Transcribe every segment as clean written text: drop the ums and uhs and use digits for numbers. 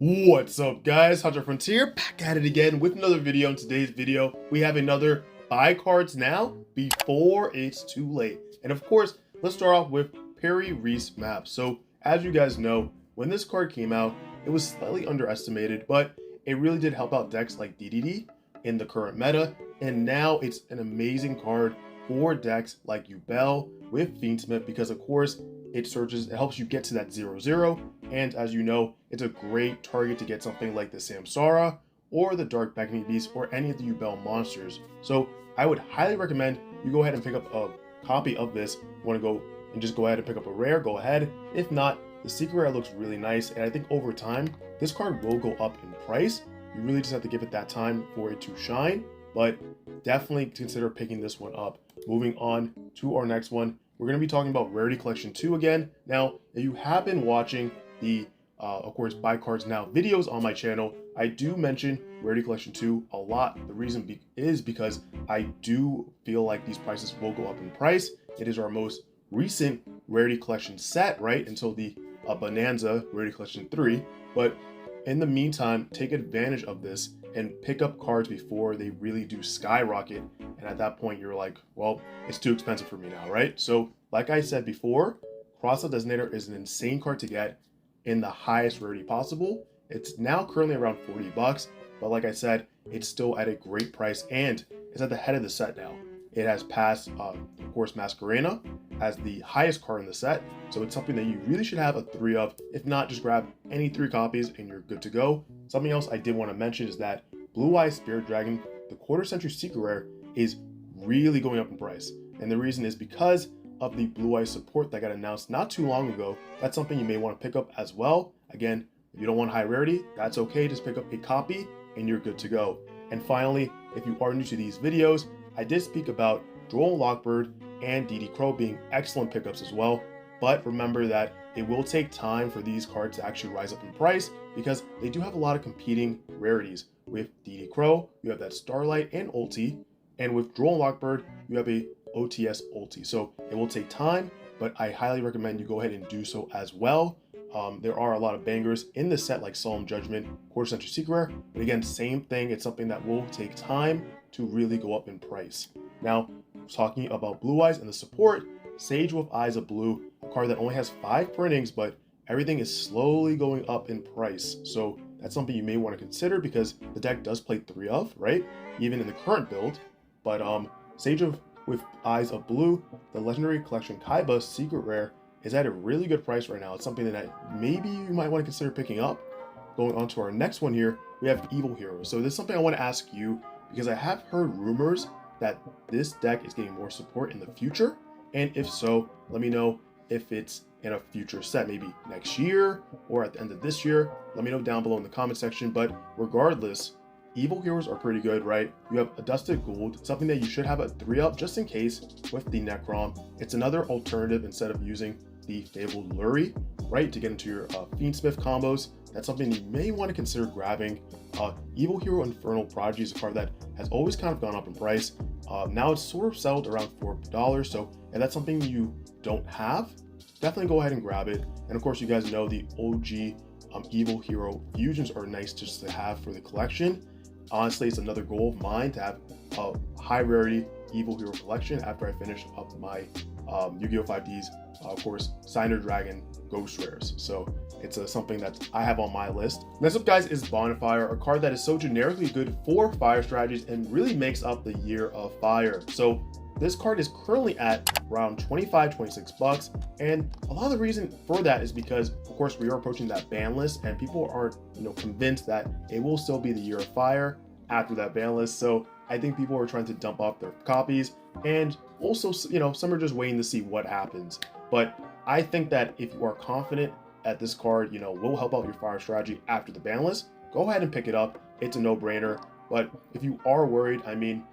What's up, guys? HOTSHOTFRONTIER back at it again with another video. In today's video, we have another buy cards now before it's too late. And of course, let's start off with Perry Reese map. So as you guys know, when this card came out, it was slightly underestimated, but it really did help out decks like DDD in the current meta. And now it's an amazing card for decks like Yugioh with Fiendsmith because of course it helps you get to that 0/0, and as you know, it's a great target to get something like the Samsara or the Dark Beckoning Beast or any of the Yugioh monsters. So I would highly recommend you go ahead and pick up a copy of this. You want to go and just go ahead and pick up a rare, go ahead. If not, the secret rare looks really nice, and I think over time, this card will go up in price. You really just have to give it that time for it to shine, but definitely consider picking this one up. Moving on to our next one, we're going to be talking about Rarity Collection 2 again. Now, if you have been watching the, of course, Buy Cards Now videos on my channel, I do mention Rarity Collection 2 a lot. The reason is because I do feel like these prices will go up in price. It is our most recent Rarity Collection set, right? Until the Bonanza Rarity Collection 3. But in the meantime, take advantage of this and pick up cards before they really do skyrocket. And at that point, you're like, well, it's too expensive for me now, right? So like I said before, Crossout Designator is an insane card to get in the highest rarity possible. It's now currently around 40 bucks, but like I said, it's still at a great price and it's at the head of the set now. It has passed, of course, Masquerena as the highest card in the set. So it's something that you really should have a 3 of. If not, just grab any 3 copies and you're good to go. Something else I did want to mention is that Blue Eye Spirit Dragon, the quarter century secret rare, is really going up in price. And the reason is because of the Blue Eye support that got announced not too long ago. That's something you may want to pick up as well. Again, if you don't want high rarity, that's okay. Just pick up a copy and you're good to go. And finally, if you are new to these videos, I did speak about Droll Lockbird and DD Crow being excellent pickups as well. But remember that it will take time for these cards to actually rise up in price because they do have a lot of competing rarities. With DD Crow, you have that Starlight and Ulti, and with Droll Lockbird, you have a OTS Ulti. So it will take time, but I highly recommend you go ahead and do so as well. There are a lot of bangers in the set like Solemn Judgment, Quarter Century Secret Rare, but again, same thing. It's something that will take time to really go up in price. Now, talking about Blue Eyes and the support, Sage with Eyes of Blue, a card that only has 5 printings, but everything is slowly going up in price. So that's something you may want to consider because the deck does play 3 of, right? Even in the current build. But Sage with Eyes of Blue, the Legendary Collection Kaiba secret rare, is at a really good price right now. It's something that maybe you might want to consider picking up. Going on to our next one here, we have Evil Hero. So this is something I want to ask you because I have heard rumors that this deck is getting more support in the future. And if so, let me know if it's in a future set, maybe next year or at the end of this year. Let me know down below in the comment section. But regardless, Evil Heroes are pretty good, right? You have a Dusted Gold, something that you should have a 3 up just in case with the Necrom. It's another alternative instead of using the Fabled Lurie, right? To get into your Fiendsmith combos. That's something you may want to consider grabbing. Evil Hero Infernal Prodigy is a card that has always kind of gone up in price. Now it's sort of settled around $4. So if that's something you don't have, definitely go ahead and grab it. And of course, you guys know the OG Evil Hero fusions are nice just to have for the collection. Honestly, it's another goal of mine to have a high rarity Evil Hero collection after I finish up my Yu-Gi-Oh! 5D's, of course, Signer Dragon Ghost Rares. So it's something that I have on my list. Next up, guys, is Bonfire, a card that is so generically good for fire strategies and really makes up the year of fire. So this card is currently at around 26 bucks, and a lot of the reason for that is because, of course, we are approaching that ban list, and people aren't, convinced that it will still be the year of fire after that ban list. So I think people are trying to dump off their copies, and also, some are just waiting to see what happens. But I think that if you are confident that this card, will help out your fire strategy after the ban list, go ahead and pick it up. It's a no-brainer. But if you are worried,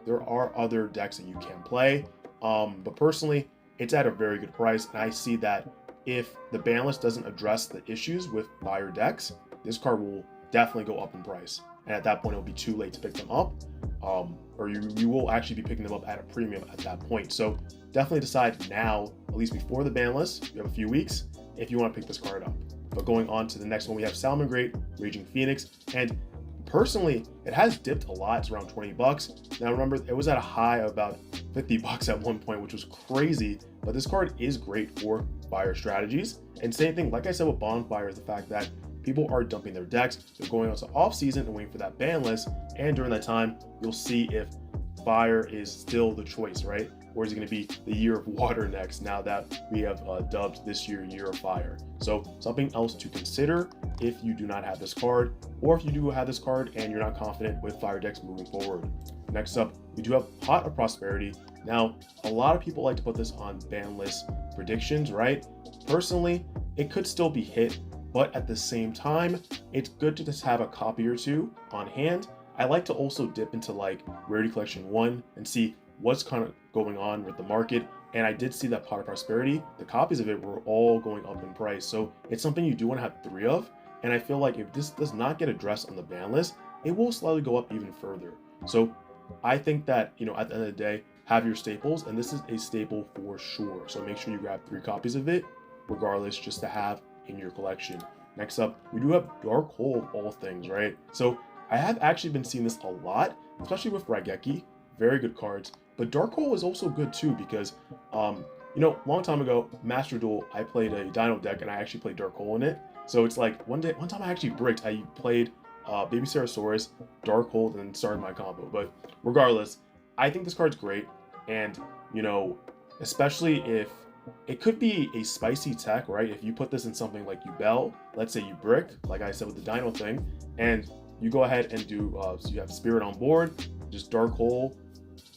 there are other decks that you can play. But personally, it's at a very good price. And I see that if the ban list doesn't address the issues with fire decks, this card will definitely go up in price. And at that point, it'll be too late to pick them up. Or you will actually be picking them up at a premium at that point. So definitely decide now, at least before the ban list, you have a few weeks, if you want to pick this card up. But going on to the next one, we have Salmon Great, Raging Phoenix. And personally, it has dipped a lot. It's around 20 bucks. Now remember, it was at a high of about 50 bucks at one point, which was crazy. But this card is great for buyer strategies. And same thing, like I said with Bonfire, the fact that people are dumping their decks. They're going on to off season and waiting for that ban list. And during that time, you'll see if Fire is still the choice, right? Or is it going to be the Year of Water next, now that we have dubbed this year Year of Fire? So something else to consider if you do not have this card, or if you do have this card and you're not confident with Fire decks moving forward. Next up, we do have Pot of Prosperity. Now, a lot of people like to put this on ban list predictions, right? Personally, it could still be hit, but at the same time, it's good to just have a copy or two on hand. I like to also dip into like Rarity Collection 1 and see what's kind of going on with the market. And I did see that Pot of Prosperity, the copies of it were all going up in price. So it's something you do want to have 3 of. And I feel like if this does not get addressed on the ban list, it will slightly go up even further. So I think that, you know, at the end of the day, have your staples, and this is a staple for sure. So make sure you grab 3 copies of it, regardless, just to have in your collection. Next up, we do have Dark Hole of all things, right? So I have actually been seeing this a lot, especially with Raigeki. Very good cards. But Dark Hole is also good too, because, you know, long time ago, Master Duel, I played a Dino deck and I actually played Dark Hole in it. So it's like one time I actually bricked. I played Baby Sarasaurus, Dark Hole, and then started my combo. But regardless, I think this card's great. And, you know, especially if it could be a spicy tech, right? If you put this in something like Yubel, let's say you brick, like I said with the Dino thing, and you go ahead and do, so you have Spirit on board, just Dark Hole,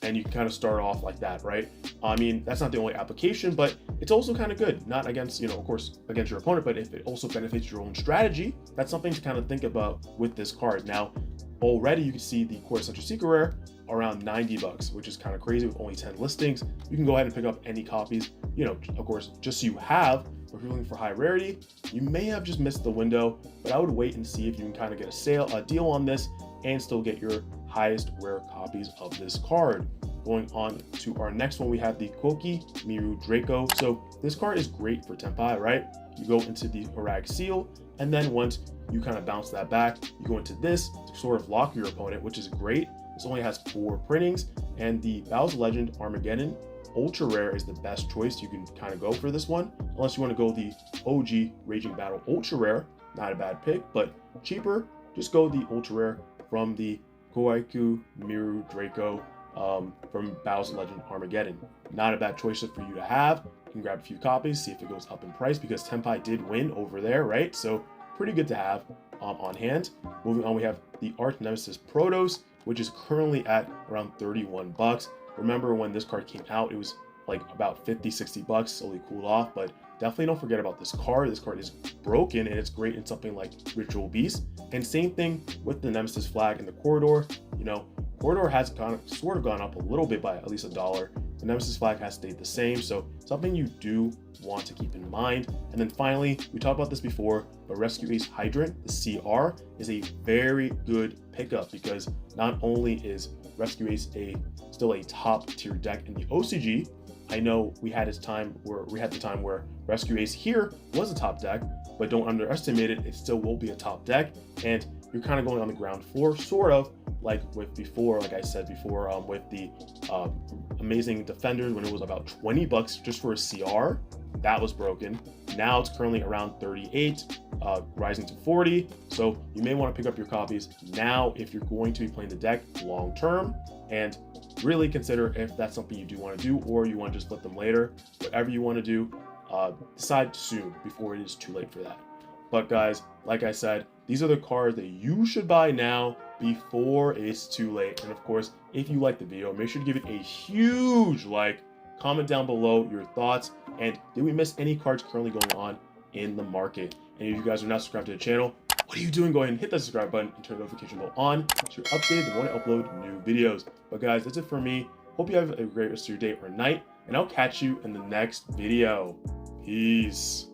and you can kind of start off like that, right? I mean, that's not the only application, but it's also kind of good. Not against, you know, of course, against your opponent, but if it also benefits your own strategy, that's something to kind of think about with this card. Now, already you can see the Core Central Secret Rare around 90 bucks, which is kind of crazy with only 10 listings. You can go ahead and pick up any copies, you know, of course, just so you have. If you're looking for high rarity, you may have just missed the window, but I would wait and see if you can kind of get a deal on this and still get your highest rare copies of this card. Going on to our next one, we have the Koki Miru Draco. So this card is great for Tenpai, right? You go into the Harag Seal, and then once you kind of bounce that back, you go into this to sort of lock your opponent, which is great. This only has 4 printings, and the Bow's Legend Armageddon Ultra Rare is the best choice. You can kind of go for this one, unless you want to go the OG Raging Battle Ultra Rare. Not a bad pick, but cheaper. Just go the Ultra Rare from the Koiku Miru Draco from Bow's Legend Armageddon. Not a bad choice for you to have. You can grab a few copies, see if it goes up in price, because Tenpai did win over there, right? So pretty good to have on hand. Moving on, we have the Arch Nemesis Protos, which is currently at around 31 bucks. Remember when this card came out, it was like about 50, 60 bucks, slowly cooled off, but definitely don't forget about this card. This card is broken and it's great in something like Ritual Beast. And same thing with the Nemesis flag in the Corridor. You know, Corridor has sort of gone up a little bit by at least $1. The Nemesis flag has stayed the same, so something you do want to keep in mind. And then finally, we talked about this before, but Rescue Ace Hydrant, the CR, is a very good pickup, because not only is Rescue Ace still a top tier deck in the OCG. I know we had the time where Rescue Ace here was a top deck, but don't underestimate it. It still will be a top deck, and you're kind of going on the ground floor, sort of like I said before, with the Amazing Defenders, when it was about 20 bucks just for a CR. That was broken. Now it's currently around 38, rising to 40. So you may want to pick up your copies now if you're going to be playing the deck long term, and really consider if that's something you do want to do, or you want to just flip them later. Whatever you want to do, decide soon before it is too late for that. But guys, like I said, these are the cards that you should buy now before it's too late. And of course, if you like the video, make sure to give it a huge like. Comment down below your thoughts, and did we miss any cards currently going on in the market? And if you guys are not subscribed to the channel, what are you doing? Go ahead and hit that subscribe button and turn the notification bell on so you're updated when I upload new videos. But guys, that's it for me. Hope you have a great rest of your day or night, and I'll catch you in the next video. Peace.